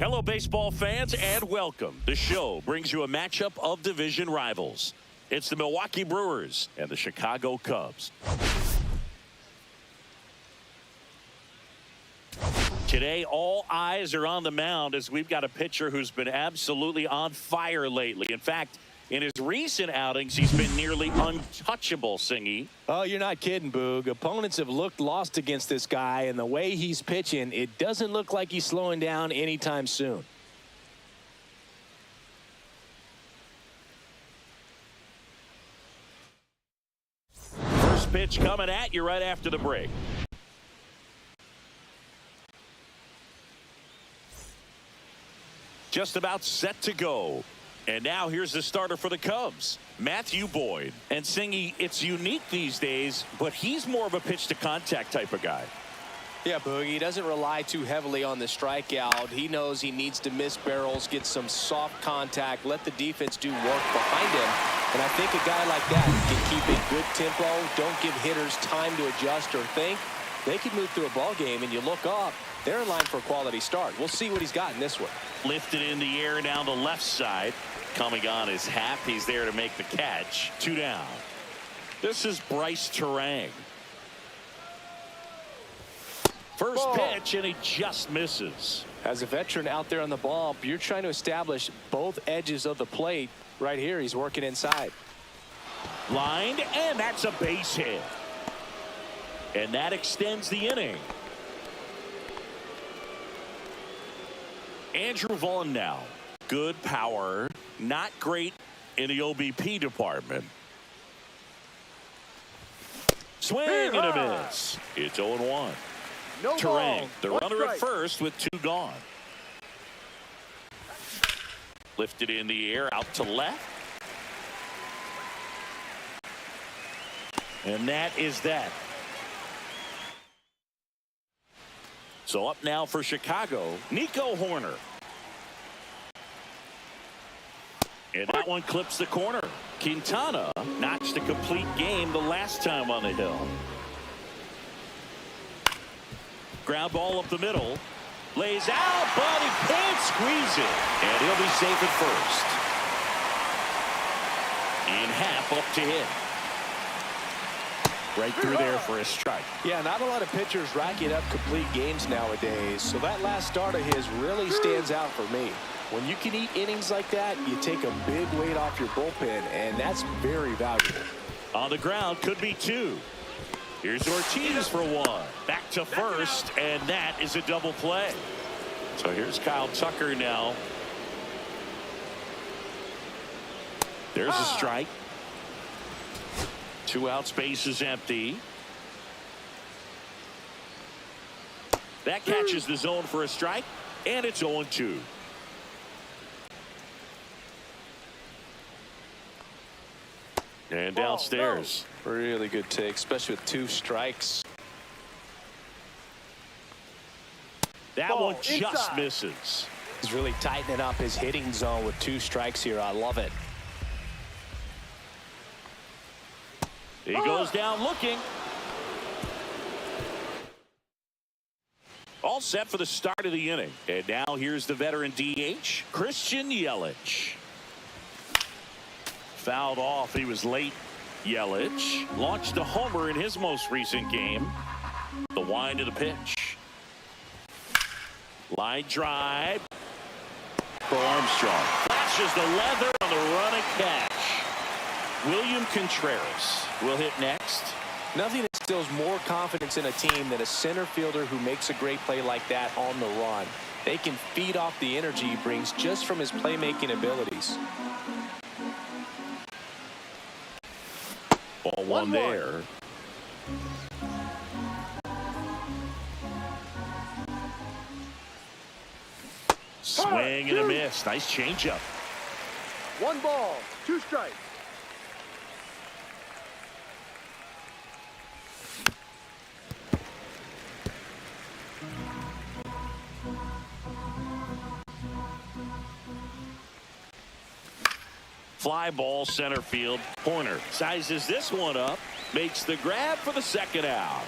Hello, baseball fans, and welcome. The show brings you a matchup of division rivals. It's the Milwaukee Brewers and the Chicago Cubs. Today, all eyes are on the mound as we've got a pitcher who's been absolutely on fire lately. In fact, in his recent outings, he's been nearly untouchable, Singy. Oh, you're not kidding, Boog. Opponents have looked lost against this guy, and the way he's pitching, it doesn't look like he's slowing down anytime soon. First pitch coming at you right after the break. Just about set to go. And now here's the starter for the Cubs, Matthew Boyd. And Singy, it's unique these days, but he's more of a pitch-to-contact type of guy. Yeah, Boog, he doesn't rely too heavily on the strikeout. He knows he needs to miss barrels, get some soft contact, let the defense do work behind him. And I think a guy like that can keep a good tempo, don't give hitters time to adjust or think. They can move through a ball game, and you look up, they're in line for a quality start. We'll see what he's got in this one. Lifted in the air down the left side. Coming on is Happ. He's there to make the catch. 2 down. This is Bryce Terang. First pitch, and he just misses. As a veteran out there on the ball, you're trying to establish both edges of the plate. Right here, he's working inside. Lined, and that's a base hit. And that extends the inning. Andrew Vaughn now. Good power. Not great in the OBP department. Swing and a miss. It's 0-1. No Terang, ball. the One runner strike. at first with 2 gone. Lifted in the air out to left. And that is that. So up now for Chicago, Nico Hoerner. And that one clips the corner. Quintana notched a complete game the last time on the hill. Ground ball up the middle. Lays out, but he can't squeeze it. And he'll be safe at first. And Happ up to hit. Right through there for a strike. Yeah, not a lot of pitchers racking up complete games nowadays. So that last start of his really stands out for me. When you can eat innings like that, you take a big weight off your bullpen, and that's very valuable. On the ground, could be 2. Here's Ortiz for 1. Back to first, and that is a double play. So here's Kyle Tucker now. There's a strike. 2 out, space is empty. That catches the zone for a strike, and it's 0-2. And downstairs. Really good take, especially with 2 strikes. That one just misses. He's really tightening up his hitting zone with 2 strikes here. I love it. He goes down looking. All set for the start of the inning. And now here's the veteran DH, Christian Yelich. Fouled off. He was late. Yelich launched a homer in his most recent game. The wind of the pitch. Line drive for Armstrong. Flashes the leather on the run and catch. William Contreras will hit next. Nothing instills more confidence in a team than a center fielder who makes a great play like that on the run. They can feed off the energy he brings just from his playmaking abilities. Ball 1 there. Swing and a miss. Nice changeup. 1 ball, 2 strikes. Fly ball center field. Hoerner sizes this one up. Makes the grab for the second out.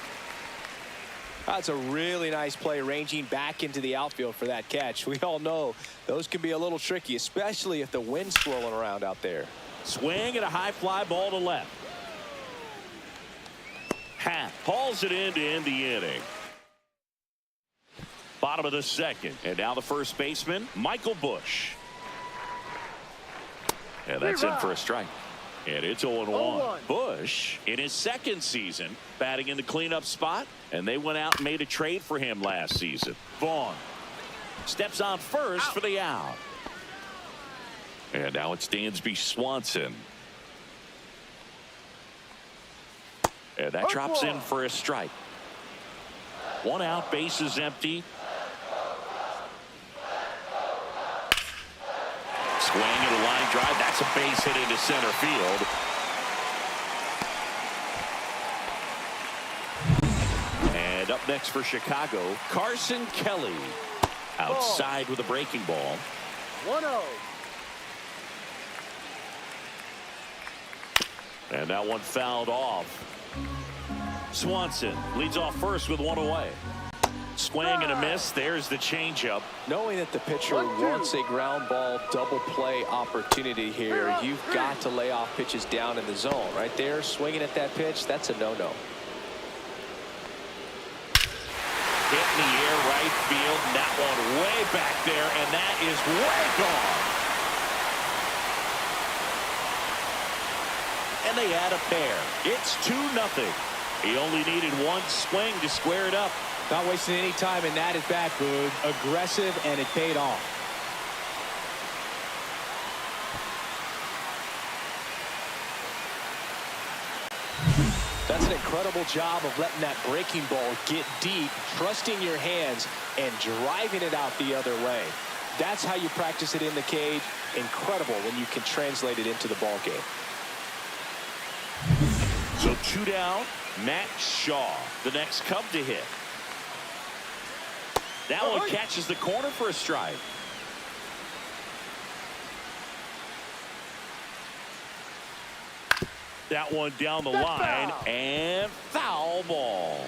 That's a really nice play, ranging back into the outfield for that catch. We all know those can be a little tricky, especially if the wind's swirling around out there. Swing and a high fly ball to left. Happ hauls it in to end the inning. Bottom of the second, and now the first baseman, Michael Busch. And that's in for a strike. And it's 0-1. Busch, in his second season, batting in the cleanup spot, and they went out and made a trade for him last season. Vaughn steps on first for the out. And now it's Dansby Swanson. And that drops in for a strike. One out, bases empty. Swing and a line drive. That's a base hit into center field. And up next for Chicago, Carson Kelly. Outside with a breaking ball. 1-0. And that one fouled off. Swanson leads off first with one away. Swing and a miss. There's the changeup. Knowing that the pitcher wants a ground ball double play opportunity here, you've got to lay off pitches down in the zone. Right there, swinging at that pitch, that's a no-no. Hit in the air, right field, and that one way back there, and that is way gone. And they add a pair. It's 2-0. He only needed one swing to square it up. Not wasting any time in that at bat, Boog. Aggressive, and it paid off. That's an incredible job of letting that breaking ball get deep, trusting your hands, and driving it out the other way. That's how you practice it in the cage. Incredible when you can translate it into the ball game. So 2 down, Matt Shaw, the next Cub to hit. That one catches the corner for a strike. That one down the line, and foul ball.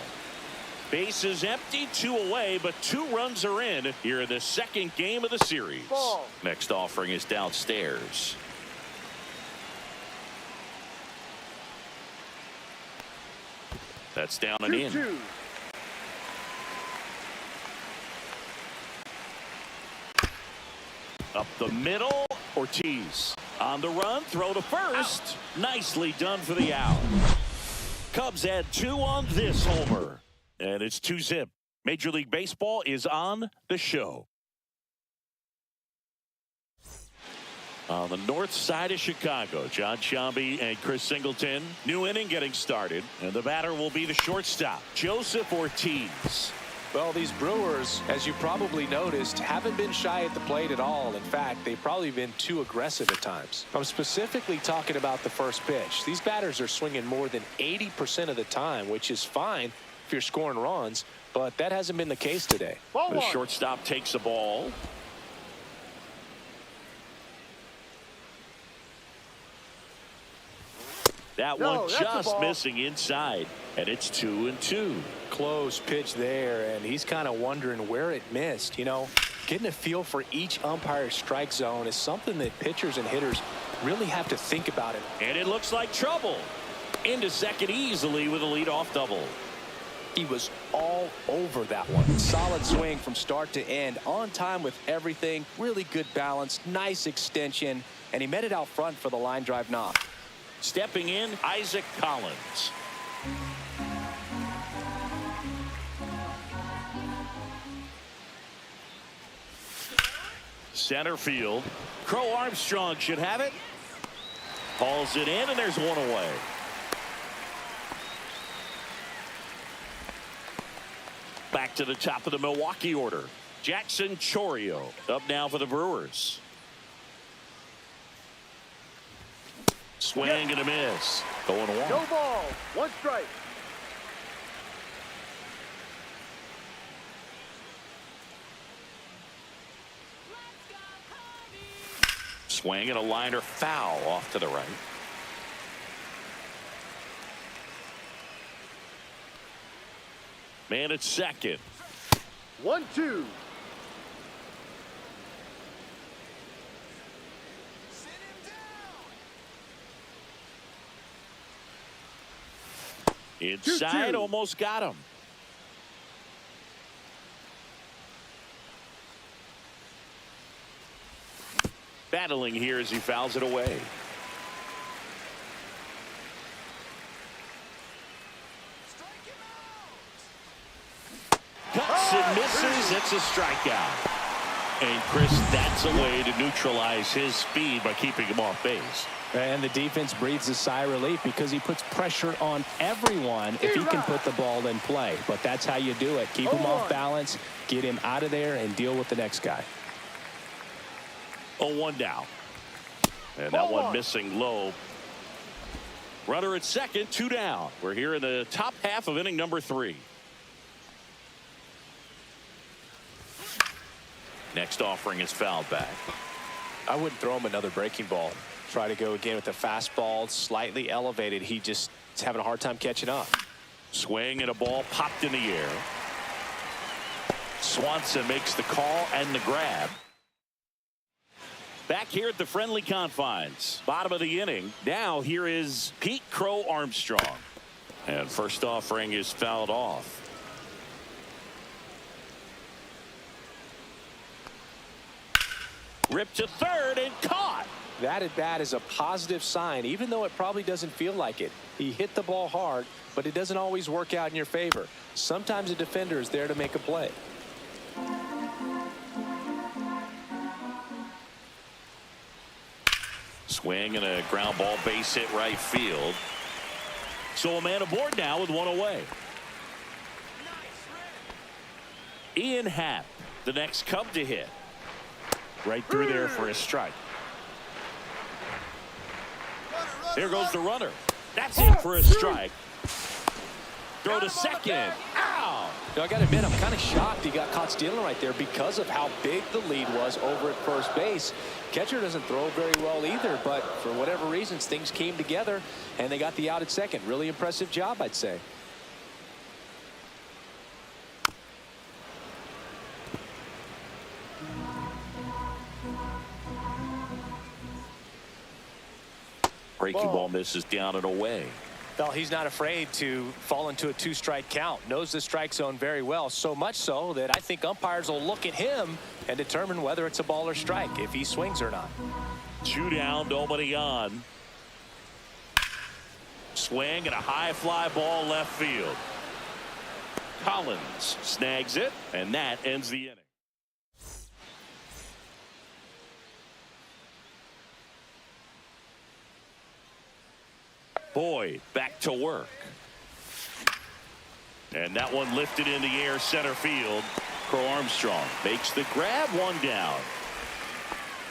Bases empty, 2 away, but 2 runs are in here in the second game of the series. Next offering is downstairs. That's down and in. Up the middle, Ortiz on the run, throw to first. Nicely done for the out. Cubs add 2 on this homer, and it's 2-zip. Major League Baseball is on the show. On the north side of Chicago, John Sciambi and Chris Singleton. New inning getting started, and the batter will be the shortstop, Joseph Ortiz. Well, these Brewers, as you probably noticed, haven't been shy at the plate at all. In fact, they've probably been too aggressive at times. I'm specifically talking about the first pitch. These batters are swinging more than 80% of the time, which is fine if you're scoring runs, but that hasn't been the case today. The shortstop takes the ball. That one just missing inside, and it's 2-2. Close pitch there, and he's kind of wondering where it missed. You know, getting a feel for each umpire's strike zone is something that pitchers and hitters really have to think about it. And it looks like trouble. Into second easily with a leadoff double. He was all over that one. Solid swing from start to end, on time with everything. Really good balance, nice extension, and he met it out front for the line drive knock. Stepping in, Isaac Collins. Center field. Crow Armstrong should have it. Hauls it in, and there's one away. Back to the top of the Milwaukee order. Jackson Chourio up now for the Brewers. Swing and a miss. 0-1. No ball. 1 strike. Swing and a liner foul off to the right. Man at second. 1-2. Inside, 2-2. almost got him. Battling here as he fouls it away. Cuts and misses. It's a strikeout. And Chris, that's a way to neutralize his speed by keeping him off base. And the defense breathes a sigh of relief because he puts pressure on everyone if he can put the ball in play. But that's how you do it. Keep him off balance, get him out of there, and deal with the next guy. 0-1 down. And that one missing low. Runner at second, 2 down. We're here in the top half of inning number 3. Next offering is fouled back. I wouldn't throw him another breaking ball. Try to go again with the fastball, slightly elevated. He just is having a hard time catching up. Swing and a ball popped in the air. Swanson makes the call and the grab. Back here at the friendly confines. Bottom of the inning. Now here is Pete Crow Armstrong. And first offering is fouled off. Ripped to third and caught. That at bat is a positive sign, even though it probably doesn't feel like it. He hit the ball hard, but it doesn't always work out in your favor. Sometimes a defender is there to make a play. Swing and a ground ball base hit right field. So a man aboard now with 1 away. Ian Happ, the next Cub to hit. Right through there for a strike. There goes the runner. That's in for a strike. Throw to second. Ow! Now, I got to admit, I'm kind of shocked he got caught stealing right there because of how big the lead was over at first base. Catcher doesn't throw very well either, but for whatever reasons, things came together, and they got the out at second. Really impressive job, I'd say. Breaking ball misses down and away. Well, he's not afraid to fall into a 2-strike count. Knows the strike zone very well, so much so that I think umpires will look at him and determine whether it's a ball or strike, if he swings or not. 2 down, nobody on. Swing and a high fly ball left field. Collins snags it, and that ends the inning. Boyd back to work. And that one lifted in the air center field. Crow Armstrong makes the grab, 1 down.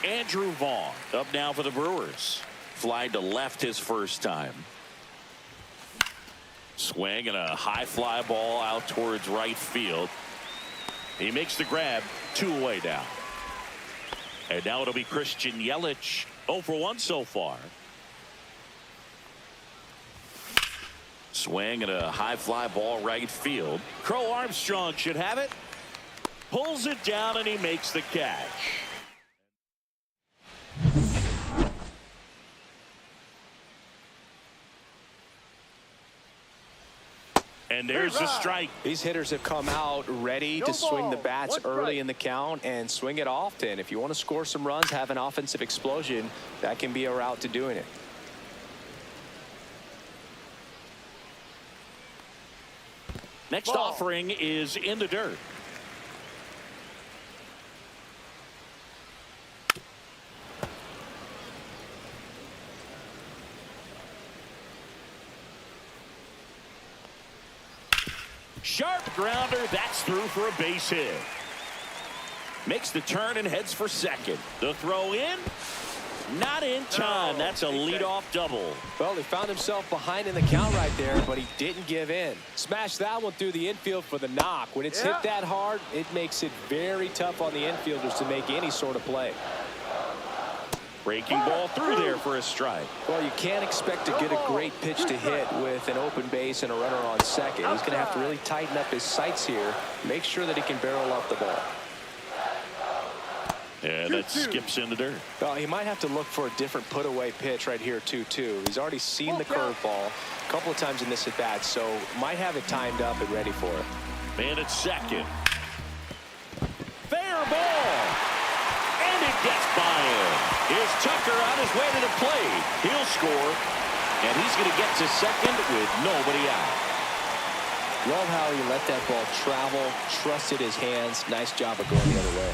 Andrew Vaughn up now for the Brewers. Fly to left his first time. Swing and a high fly ball out towards right field. He makes the grab, 2 away now. And now it'll be Christian Yelich, 0 for 1 so far. Swing and a high fly ball right field. Crow Armstrong should have it. Pulls it down and he makes the catch. And there's a strike. These hitters have come out ready to swing the bats early in the count and swing it often. If you want to score some runs, have an offensive explosion, that can be a route to doing it. Next offering is in the dirt. Sharp grounder, that's through for a base hit. Makes the turn and heads for second. The throw in, not in time. That's a leadoff double. Well, he found himself behind in the count right there, but he didn't give in. Smashed that one through the infield for the knock. When it's hit that hard, it makes it very tough on the infielders to make any sort of play. Breaking ball through there for a strike. Well, you can't expect to get a great pitch to hit with an open base and a runner on second. He's going to have to really tighten up his sights here. Make sure that he can barrel up the ball. And that skips in the dirt. Well, he might have to look for a different put-away pitch right here, 2-2. He's already seen the curveball a couple of times in this at-bat, so might have it timed up and ready for it. Man at second. Fair ball. And it gets by him. Here's Tucker on his way to the plate. He'll score. And he's going to get to second with nobody out. Love how he let that ball travel, trusted his hands. Nice job of going the other way.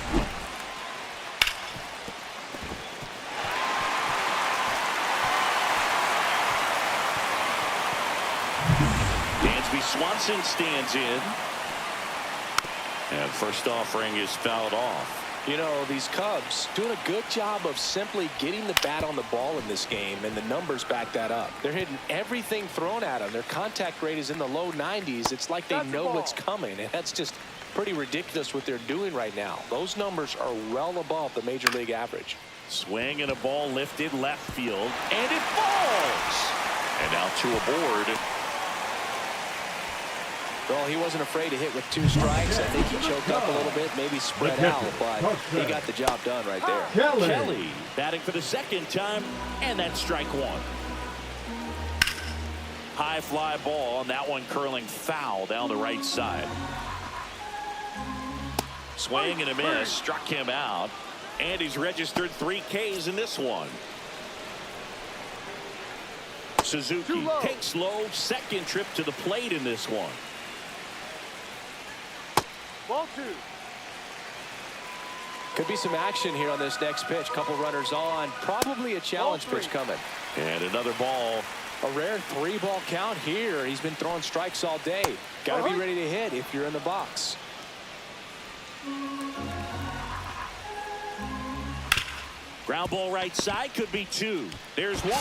Swanson stands in. And first offering is fouled off. You know, these Cubs doing a good job of simply getting the bat on the ball in this game, and the numbers back that up. They're hitting everything thrown at them. Their contact rate is in the low 90s. It's like they know what's coming, and that's just pretty ridiculous what they're doing right now. Those numbers are well above the major league average. Swing and a ball lifted left field, and it falls. And now to a board. Well, he wasn't afraid to hit with 2 strikes. I think he choked up a little bit, maybe spread out, but he got the job done right there. Kelly batting for the second time, and that's strike 1. High fly ball, and that one curling foul down the right side. Swing and a miss, struck him out, and he's registered 3 Ks in this one. Suzuki takes low, second trip to the plate in this one. Ball 2. Could be some action here on this next pitch. Couple runners on. Probably a challenge pitch coming. And another ball. A rare 3-ball count here. He's been throwing strikes all day. Got to be ready to hit if you're in the box. Ground ball right side, could be 2. There's 1.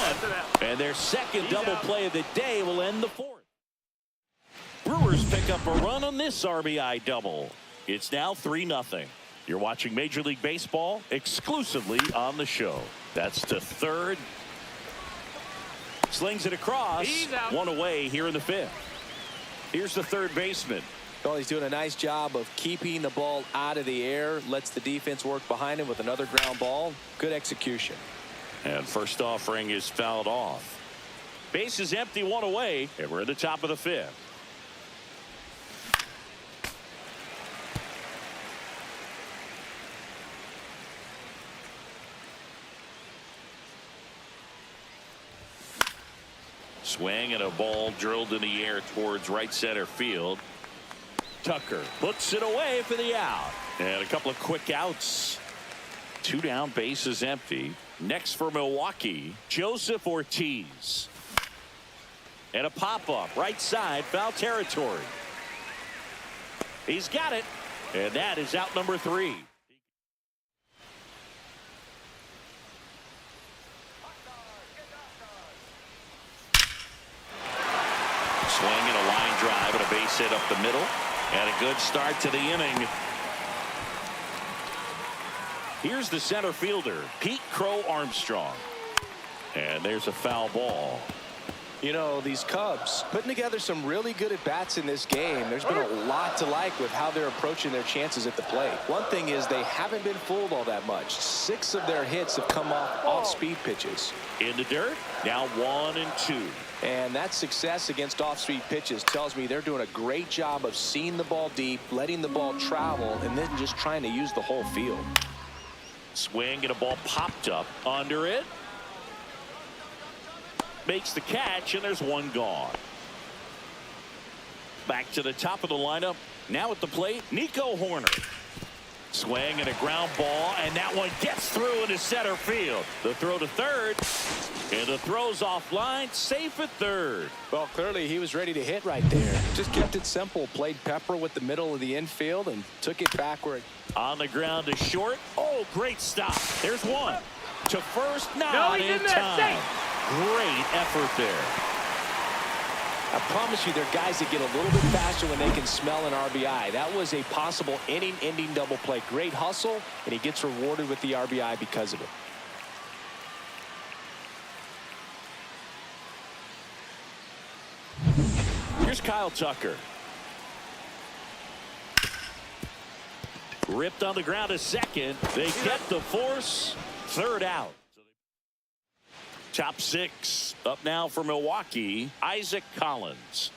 And their second double play of the day will end the 4th. Brewers pick up a run on this RBI double. It's now 3-0. You're watching Major League Baseball exclusively on the show. That's to third. Slings it across. 1 away here in the 5th. Here's the third baseman. Well, he's doing a nice job of keeping the ball out of the air. Lets the defense work behind him with another ground ball. Good execution. And first offering is fouled off. Base is empty, 1 away, and we're at the top of the 5th. Swing and a ball drilled in the air towards right center field. Tucker puts it away for the out. And a couple of quick outs. 2 down, bases empty. Next for Milwaukee, Joseph Ortiz. And a pop-up right side, foul territory. He's got it. And that is out number 3. Swing and a line drive and a base hit up the middle. And a good start to the inning. Here's the center fielder, Pete Crow Armstrong. And there's a foul ball. You know, these Cubs putting together some really good at-bats in this game. There's been a lot to like with how they're approaching their chances at the plate. One thing is they haven't been fooled all that much. 6 of their hits have come off speed pitches. In the dirt, now 1 and 2. And that success against off-speed pitches tells me they're doing a great job of seeing the ball deep, letting the ball travel, and then just trying to use the whole field. Swing and a ball popped up under it. Makes the catch, and there's 1 gone. Back to the top of the lineup. Now at the plate, Nico Horner. Swing and a ground ball, and that one gets through into center field. The throw to third, and the throw's offline, safe at third. Well, clearly he was ready to hit right there. Just kept it simple, played pepper with the middle of the infield, and took it backward. On the ground to short. Oh, great stop. There's 1. To first, not in time. Great effort there. I promise you, there are guys that get a little bit faster when they can smell an RBI. That was a possible inning-ending double play. Great hustle, and he gets rewarded with the RBI because of it. Kyle Tucker. Ripped on the ground to second. They get the force. Third out. Top six up now for Milwaukee. Isaac Collins.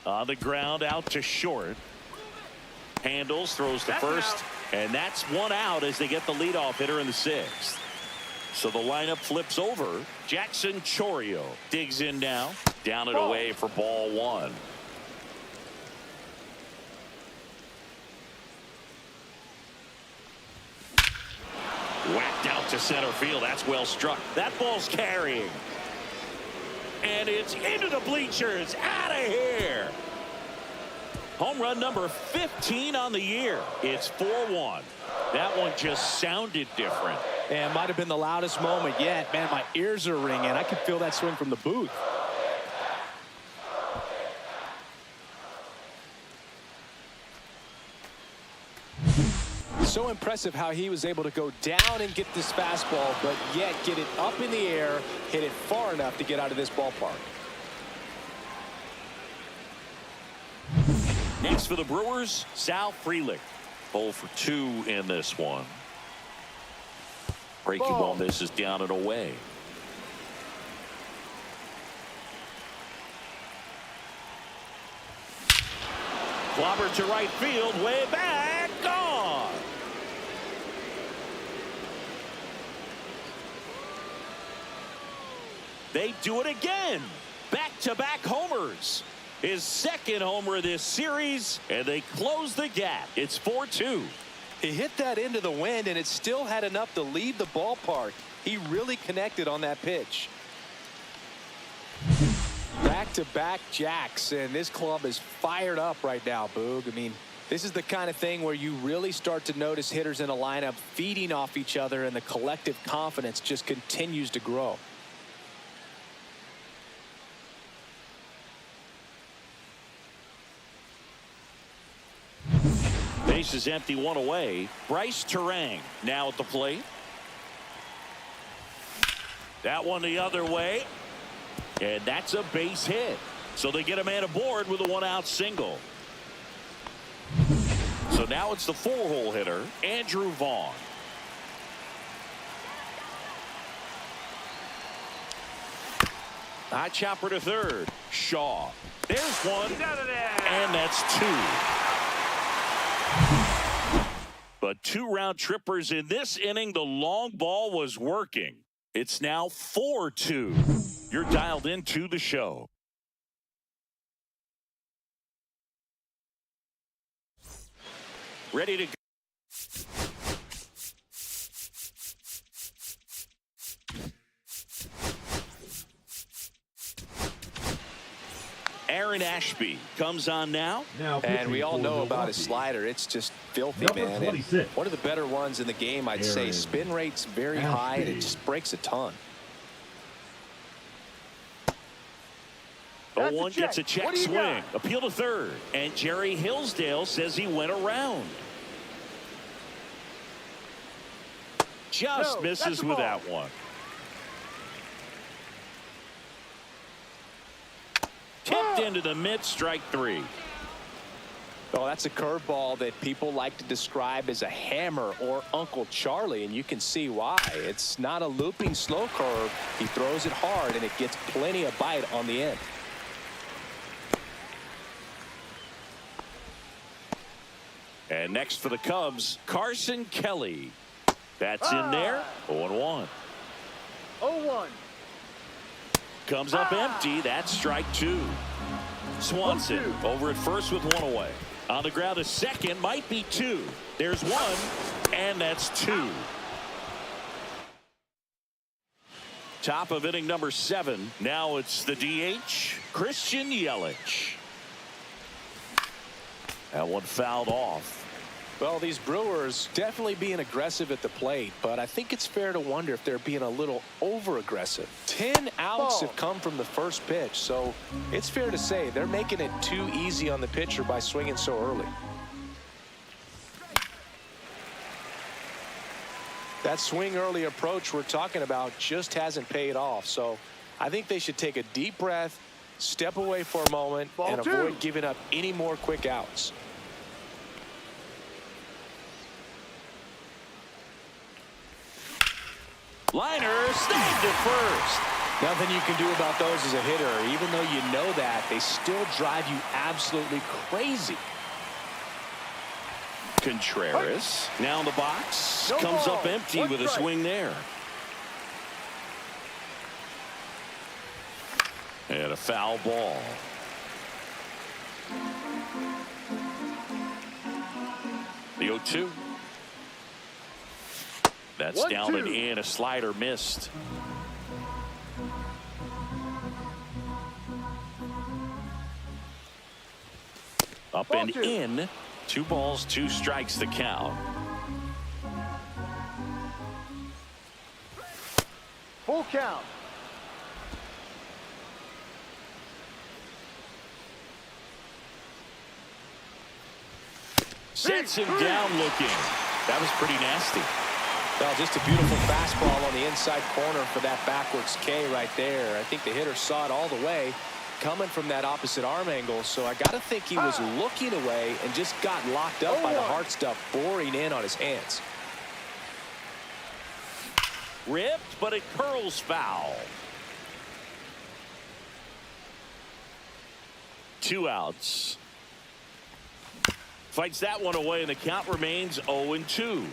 On the ground out to short. Handles, throws to first. And that's one out as they get the leadoff hitter in the sixth. So the lineup flips over. Jackson Chourio digs in now. Down and away for ball one. Whacked out to center field. That's well struck. That ball's carrying. And it's into the bleachers. Out of here. Home run number 15 on the year. It's 4-1. That one just sounded different. And might have been the loudest moment yet. Man, my ears are ringing. I can feel that swing from the booth. So impressive how he was able to go down and get this fastball, but yet get it up in the air, hit it far enough to get out of this ballpark. Next for the Brewers, Sal Frelick. 0 for 2 in this one. Breaking ball misses down and away. Clobber to right field, way back, gone. They do it again. Back-to-back homers. His second homer this series, and they close the gap. It's 4-2. He hit that into the wind, and it still had enough to leave the ballpark. He really connected on that pitch. Back-to-back jacks, and this club is fired up right now, Boog. I mean, this is the kind of thing where you really start to notice hitters in a lineup feeding off each other, and the collective confidence just continues to grow. Base is empty, one away. Bryce Terang now at the plate. That one the other way. And that's a base hit. So they get a man aboard with a one-out single. So now it's the four-hole hitter, Andrew Vaughn. High chopper to third. Shaw. There's one. And that's two. But two round trippers in this inning. The long ball was working. It's now 4-2. You're dialed into the show. Ready to go. Aaron Ashby comes on now. And we all know about his slider. It's just filthy, man. And one of the better ones in the game, I'd say. Spin rate's very high, and it just breaks a ton. 0-1 gets a check swing. Appeal to third. And Jerry Hillsdale says he went around. Just misses with that one. Tipped into the mid, strike three. Oh, that's a curveball that people like to describe as a hammer or Uncle Charlie, and you can see why. It's not a looping slow curve. He throws it hard, and it gets plenty of bite on the end. And next for the Cubs, Carson Kelly. That's in there. 0-1. 0-1. Comes up empty. That's strike two. Swanson over at first with one away. On the ground to second, might be two. There's one, and that's two. Top of inning number 7. Now it's the DH, Christian Yelich. That one fouled off. Well, these Brewers definitely being aggressive at the plate, but I think it's fair to wonder if they're being a little over-aggressive. 10 outs have come from the first pitch, so it's fair to say they're making it too easy on the pitcher by swinging so early. That swing early approach we're talking about just hasn't paid off, so I think they should take a deep breath, Step away for a moment and avoid giving up any more quick outs. Liner snagged at first. Nothing you can do about those as a hitter. Even though you know that, they still drive you absolutely crazy. Contreras now in the box. No Comes ball. up empty One with a strike. swing there. And a foul ball. The 0-2. That's 1-2. down and in. A slider missed. Up Ball and two. in. 2 balls, 2 strikes the count. Full count. Sets him down looking. That was pretty nasty. Well, just a beautiful fastball on the inside corner for that backwards K right there. I think the hitter saw it all the way coming from that opposite arm angle. So I got to think he was looking away and just got locked up by the hard stuff boring in on his hands. Ripped, but it curls foul. 2 outs. Fights that one away, and the count remains 0-2.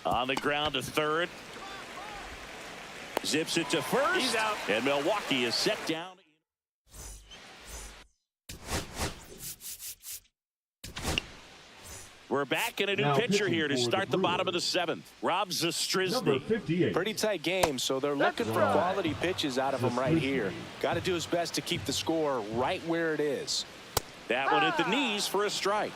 On the ground to third. Zips it to first. He's out. And Milwaukee is set down. We're back in a new Now pitcher pitching here to for the start the bottom of the Brewers. 7th. Rob Number Zastryzny. 58. Pretty tight game, so they're looking for right. quality pitches out of him right here. Got to do his best to keep the score right where it is. That one at the knees for a strike.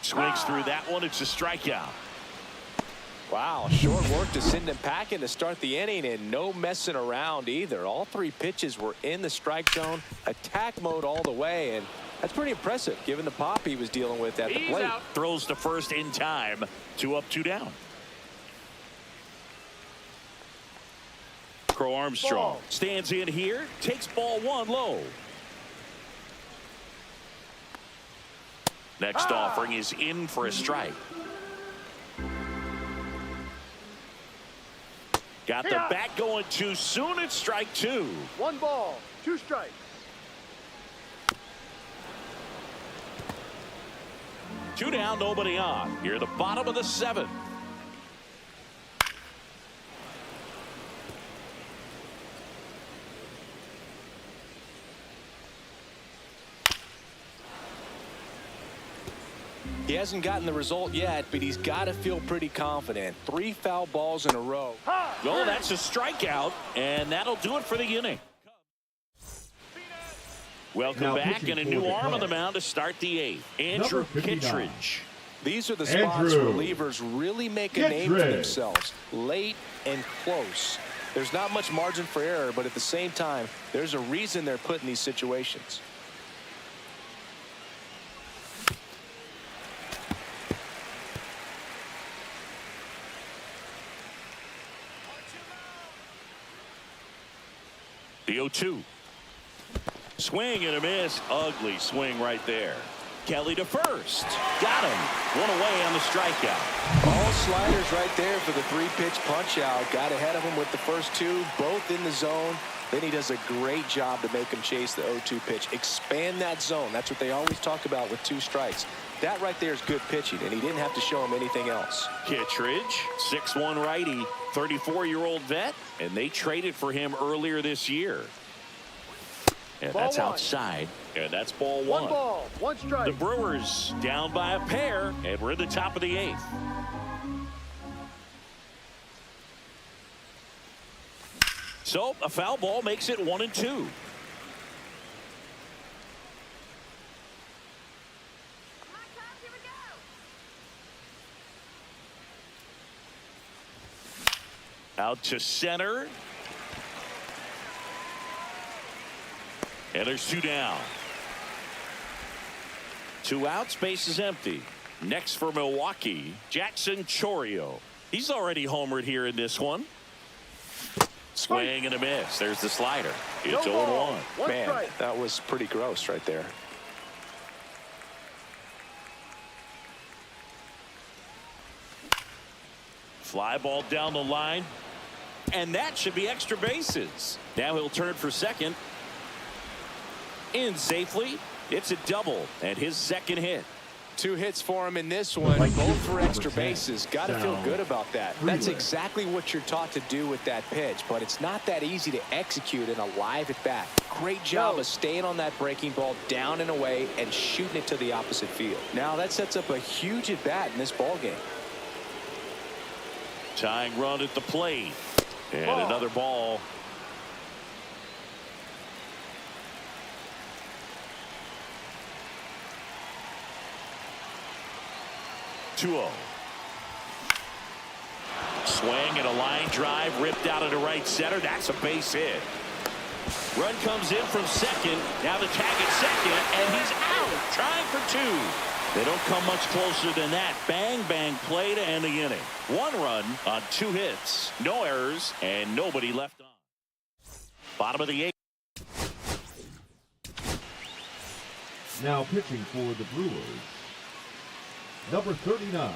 Swings through that one. It's a strikeout. Wow, short work to send him packing to start the inning, and no messing around either. All 3 pitches were in the strike zone, attack mode all the way, and that's pretty impressive given the pop he was dealing with at the He's plate. out. Throws to first in time. 2 up, 2 down. Crow Armstrong Ball. stands in here. Takes ball 1 low. Next offering is in for a strike. Got the bat going too soon. It's strike 2. 1 ball, 2 strikes. Two down, nobody on. Here, the bottom of the 7th. He hasn't gotten the result yet, but he's got to feel pretty confident. 3 foul balls in a row. Oh, that's a strikeout, and that'll do it for the inning. Welcome Now back, pitching and a for new the arm on the Cubs. mound to start the 8th. Andrew Number 59. Kittredge. These are the spots Andrew. relievers really make a name for Kittredge. themselves. Late and close. There's not much margin for error, but at the same time, there's a reason they're put in these situations. The 0-2. Swing and a miss. Ugly swing right there. Kelly to first. Got him. 1 away on the strikeout. All sliders right there for the 3-pitch punch out. Got ahead of him with the first 2, both in the zone. Then he does a great job to make him chase the 0-2 pitch. Expand that zone. That's what they always talk about with 2 strikes. That right there is good pitching, and he didn't have to show him anything else. Kittredge, 6'1" righty, 34-year-old vet, and they traded for him earlier this year. And Ball that's 1. outside, and that's ball 1 1. ball, 1 strike. The Brewers down by a pair, and we're at the top of the 8th. So a foul ball makes it 1-2. Out to center. And there's 2 down. 2 outs, base is empty. Next for Milwaukee, Jackson Chourio. He's already homered here in this one. Swing and a miss. There's the slider. It's 0-1. Man, that was pretty gross right there. Fly ball down the line. And that should be extra bases. Now he'll turn for second. In safely. It's a double and his second hit. 2 hits for him in this one, both for extra bases. Got to feel good about that. That's exactly what you're taught to do with that pitch, but it's not that easy to execute in a live at bat. Great job of staying on that breaking ball down and away and shooting it to the opposite field. Now that sets up a huge at bat in this ball game. Tying run at the plate. And another ball. Swing and a line drive ripped out into right center. That's a base hit. Run comes in from second. Now the tag at second, and he's out. Trying for 2. They don't come much closer than that. Bang, bang play to end the inning. 1 run on 2 hits. No errors, and nobody left on. Bottom of the 8th. Now pitching for the Brewers, number 39.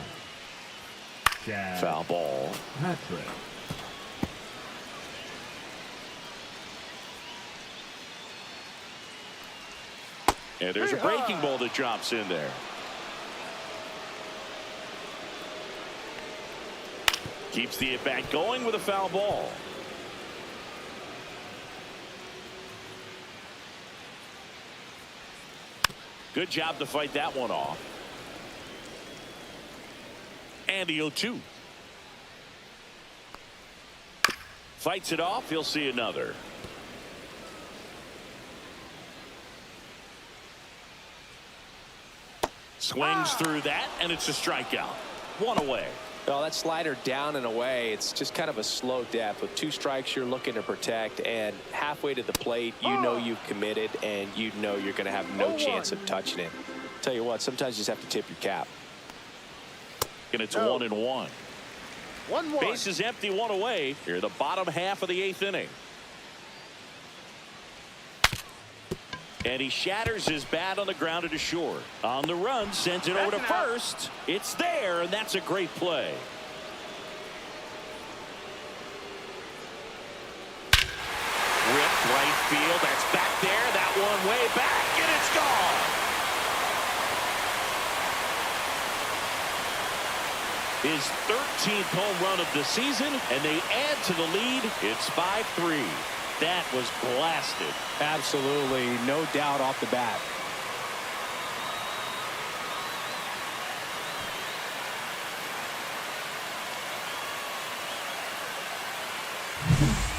Foul ball. Patrick. And there's a breaking ball that drops in there. Keeps the at bat going with a foul ball. Good job to fight that one off. And the 0-2. Fights it off. He'll see another. Swings through that, and it's a strikeout. 1 away. Well, that slider down and away, it's just kind of a slow death. With 2 strikes, you're looking to protect, and halfway to the plate, you know you've committed, and you know you're going to have no chance of touching it. Tell you what, sometimes you just have to tip your cap. And it's 1-1. 1-1. Base is empty, 1 away. Here the bottom half of the 8th inning. And he shatters his bat on the ground to short. On the run, sends it over to first. It's there, and that's a great play. Ripped right field. That's back there. That one way back, and it's gone. His 13th home run of the season, and they add to the lead. It's 5-3. That was blasted. Absolutely, no doubt off the bat.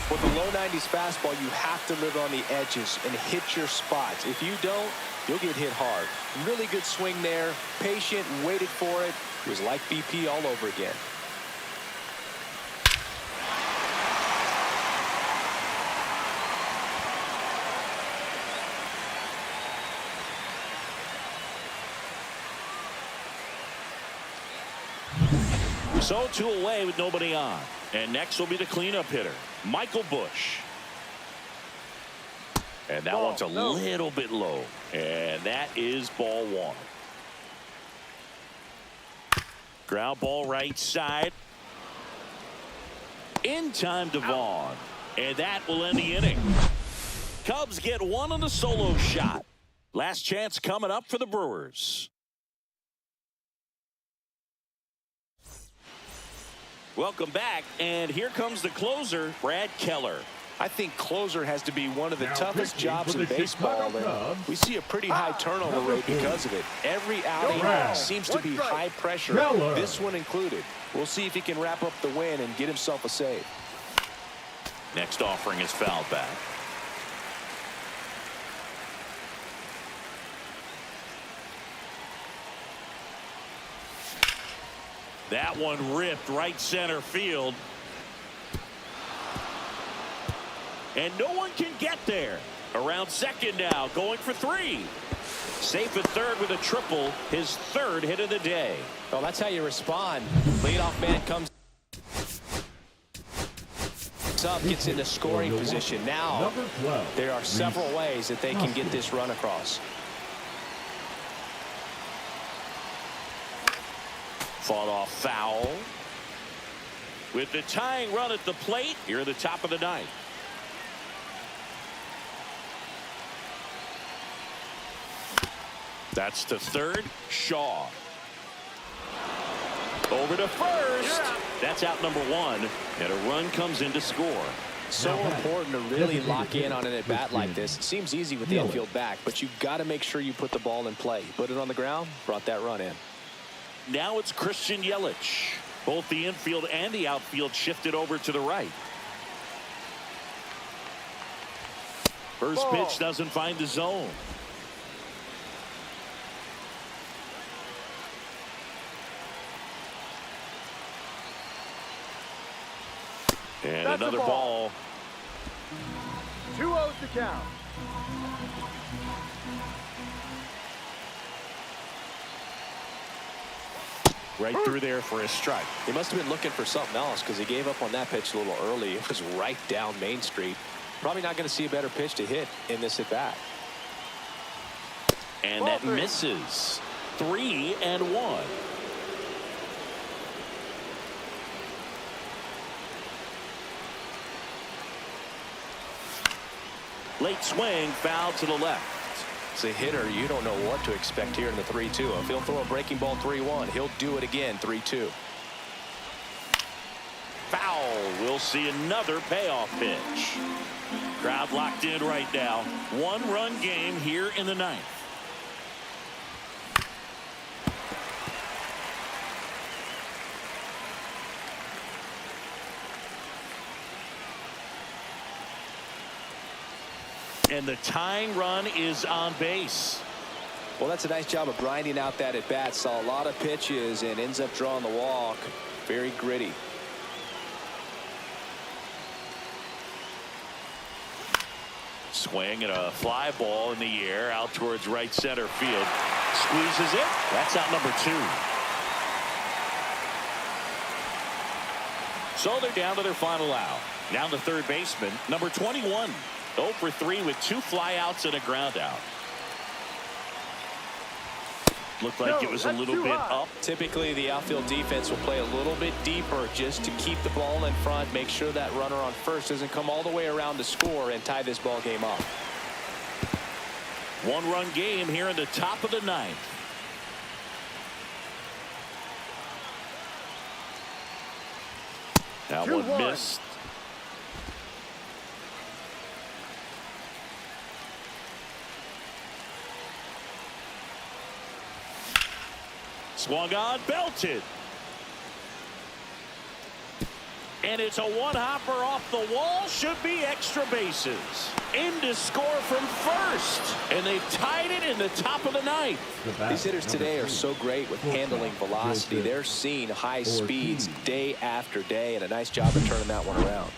With a low 90s fastball, you have to live on the edges and hit your spots. If you don't, you'll get hit hard. Really good swing there. Patient, waited for it. It was like BP all over again. So 2 away with nobody on. And next will be the cleanup hitter, Michael Busch. And that one's a little bit low. And that is ball 1. Ground ball right side. In time to Vaughn. And that will end the inning. Cubs get 1 on the solo shot. Last chance coming up for the Brewers. Welcome back, and here comes the closer, Brad Keller. I think closer has to be one of the toughest jobs in baseball, and we see a pretty high turnover rate because of it. Every outing seems to be high pressure, this one included. We'll see if he can wrap up the win and get himself a save. Next offering is fouled back. That one ripped right center field. And no one can get there. Around second now, going for 3. Safe at third with a triple, his third hit of the day. Well, that's how you respond. Leadoff man comes up, gets into scoring position. Now, there are several ways that they can get this run across. Fought off foul. With the tying run at the plate here at the top of the ninth. That's to third. Shaw. Over to first. That's out number one. And a run comes in to score. So important to really lock in on an at-bat like this. It seems easy with the infield back, but you've got to make sure you put the ball in play. Put it on the ground, brought that run in. Now it's Christian Yelich. Both the infield and the outfield shifted over to the right. First pitch doesn't find the zone. And that's another ball. 2-0 to count. Right through there for a strike. He must have been looking for something else because he gave up on that pitch a little early. It was right down Main Street. Probably not going to see a better pitch to hit in this at bat. And that misses. 3-1. Late swing, foul to the left. As a hitter, you don't know what to expect here in the 3-2. If he'll throw a breaking ball 3-1, he'll do it again 3-2. Foul. We'll see another payoff pitch. Crowd locked in right now. One-run game here in the ninth. And the tying run is on base. Well, that's a nice job of grinding out that at bat. Saw a lot of pitches and ends up drawing the walk. Very gritty. Swing and a fly ball in the air out towards right center field. Squeezes it. That's out number 2. So they're down to their final out. Now the third baseman, number 21. 0 for 3 with 2 flyouts and a ground out. Looked like it was a little bit up. Typically, the outfield defense will play a little bit deeper just to keep the ball in front, make sure that runner on first doesn't come all the way around to score and tie this ball game up. One-run game here in the top of the ninth. That one missed. Swung on, belted. And it's a one-hopper off the wall. Should be extra bases. In to score from first. And they've tied it in the top of the ninth. These hitters today are so great with handling velocity. They're seeing high speeds day after day, and a nice job of turning that one around.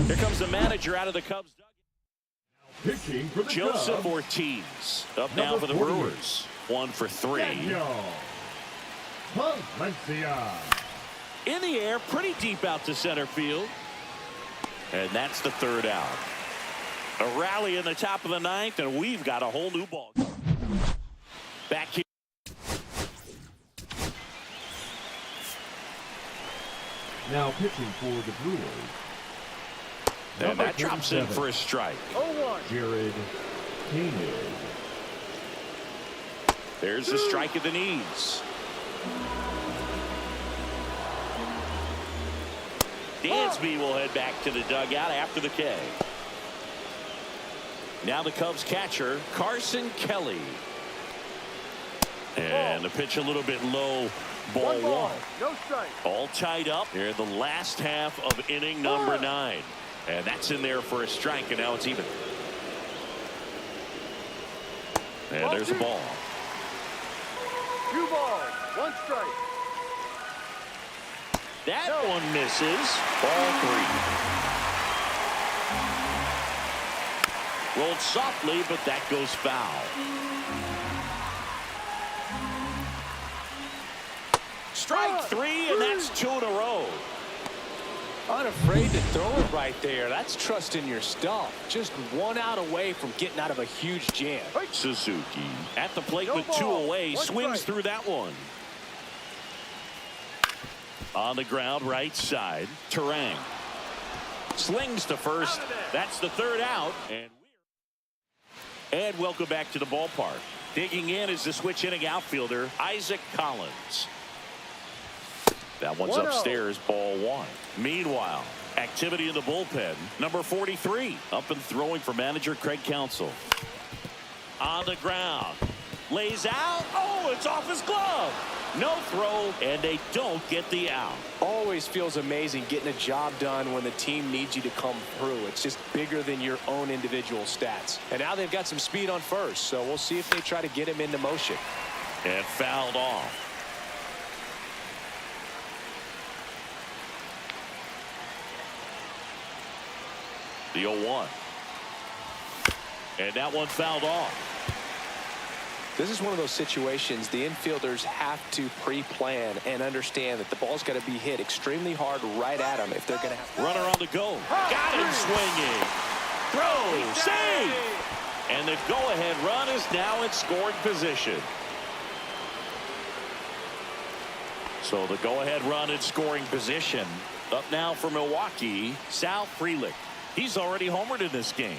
Here comes the manager out of the Cubs dugout. Pitching for the Joseph Cubs, Ortiz up now for the Brewers. 1 for 3. Valencia. In the air, pretty deep out to center field. And that's the third out. A rally in the top of the ninth, and we've got a whole new ball. Back here. Now pitching for the Brewers. And that drops in for a strike. 0-1. Jared Koenig. There's the strike at the knees. Dansby will head back to the dugout after the K. Now the Cubs catcher, Carson Kelly. And the pitch a little bit low. Ball 1. No strike. All tied up here in the last half of inning number 9. And that's in there for a strike, and now it's even. And there's a ball. 2 balls, 1 strike. That one misses. Ball 3. Rolled softly, but that goes foul. Strike three, and that's 2 in a row. Unafraid to throw it right there. That's trusting your stuff. Just 1 out away from getting out of a huge jam. Suzuki at the plate with 2 away. Swings through that one. On the ground, right side. Terang slings to first. That's the 3rd out. And welcome back to the ballpark. Digging in is the switch hitting outfielder, Isaac Collins. That one's upstairs, ball 1. Meanwhile, activity in the bullpen. Number 43 up and throwing for manager Craig Counsell. On the ground. Lays out. Oh, it's off his glove. No throw, and they don't get the out. Always feels amazing getting a job done when the team needs you to come through. It's just bigger than your own individual stats. And now they've got some speed on first, so we'll see if they try to get him into motion. And fouled off. The 0-1. And that one fouled off. This is one of those situations the infielders have to pre-plan and understand that the ball's got to be hit extremely hard right at them if they're going to have to. Runner on the go. Got him swinging. Throw. Save. And the go-ahead run is now in scoring position. So the go-ahead run in scoring position. Up now for Milwaukee, Sal Frelick. He's already homered in this game.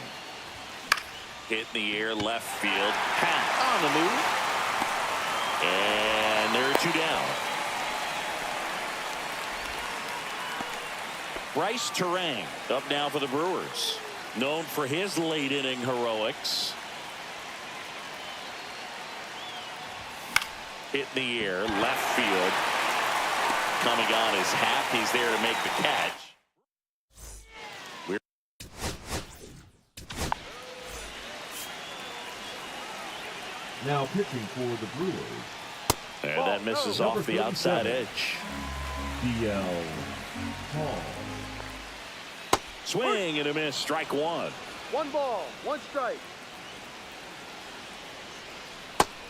Hit in the air, left field. Happ on the move. And there are 2 down. Bryce Terang up now for the Brewers. Known for his late inning heroics. Hit in the air, left field. Coming on is Happ. He's there to make the catch. Now pitching for the Brewers. And that misses off the outside edge. DL Hall. Swing and a miss. Strike 1. 1 ball, 1 strike.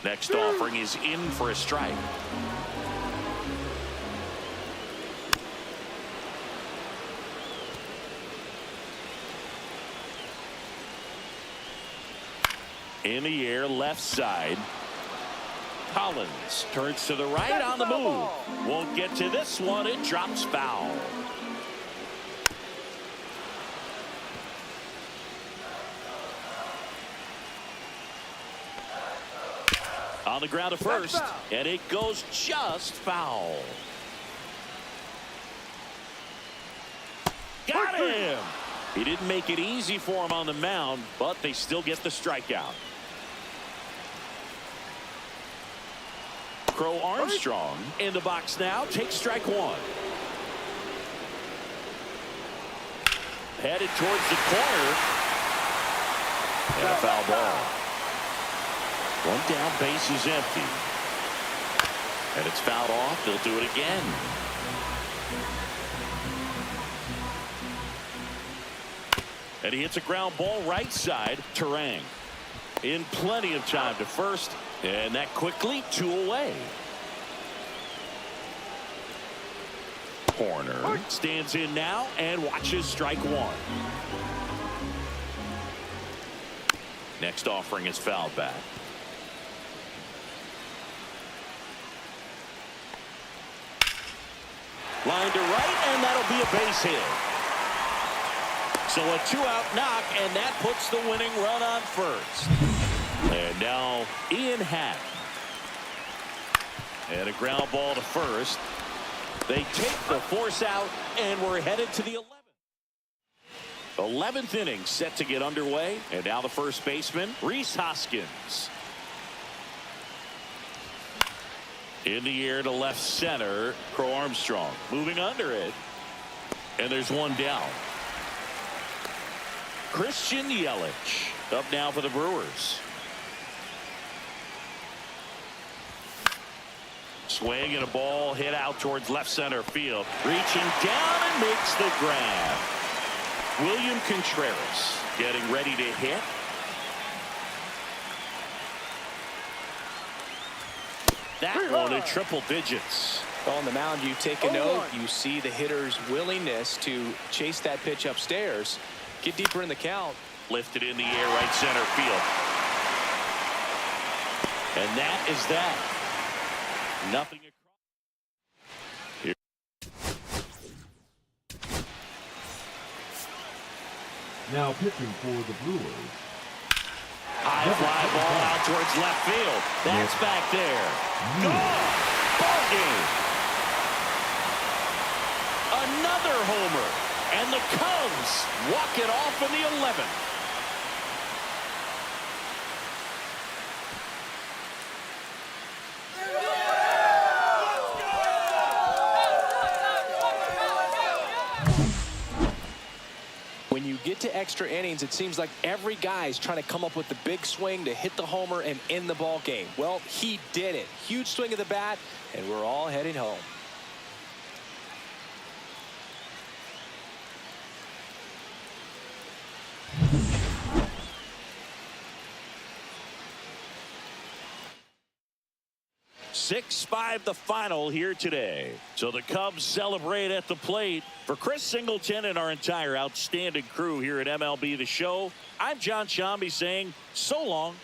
Next offering is in for a strike. In the air, left side. Collins turns to the right on the move. Won't get to this one. It drops foul. On the ground to first, and it goes just foul. Got him. He didn't make it easy for him on the mound, but they still get the strikeout. Crow Armstrong in the box now. Takes strike 1. Headed towards the corner. And a foul ball. 1 down, base is empty. And it's fouled off. They'll do it again. And he hits a ground ball right side. Terang in plenty of time to first. And that quickly 2 away. Corner stands in now and watches strike 1. Next offering is fouled back. Line to right, and that'll be a base hit. So a 2-out knock, and that puts the winning run on first. And now Ian Happ. And a ground ball to first. They take the force out, and we're headed to the 11th. 11th inning set to get underway. And now the first baseman, Rhys Hoskins. In the air to left center, Crow Armstrong moving under it. And there's 1 down. Christian Yelich up now for the Brewers. Swing and a ball hit out towards left center field. Reaching down and makes the grab. William Contreras getting ready to hit. that one to triple digits. On the mound, you take a note. You see the hitter's willingness to chase that pitch upstairs. Get deeper in the count. Lifted in the air, right center field. And that is that. Nothing across. Here. Now pitching for the Brewers. High fly ball out towards left field. That's back there. Gone. Ball game. Another homer. And the Cubs walk it off in the 11th. When you get to extra innings, it seems like every guy's trying to come up with the big swing to hit the homer and end the ball game. Well, he did it. Huge swing of the bat, and we're all heading home. Six-5 the final here today. So the Cubs celebrate at the plate. For Chris Singleton and our entire outstanding crew here at MLB The Show, I'm John Shambi saying so long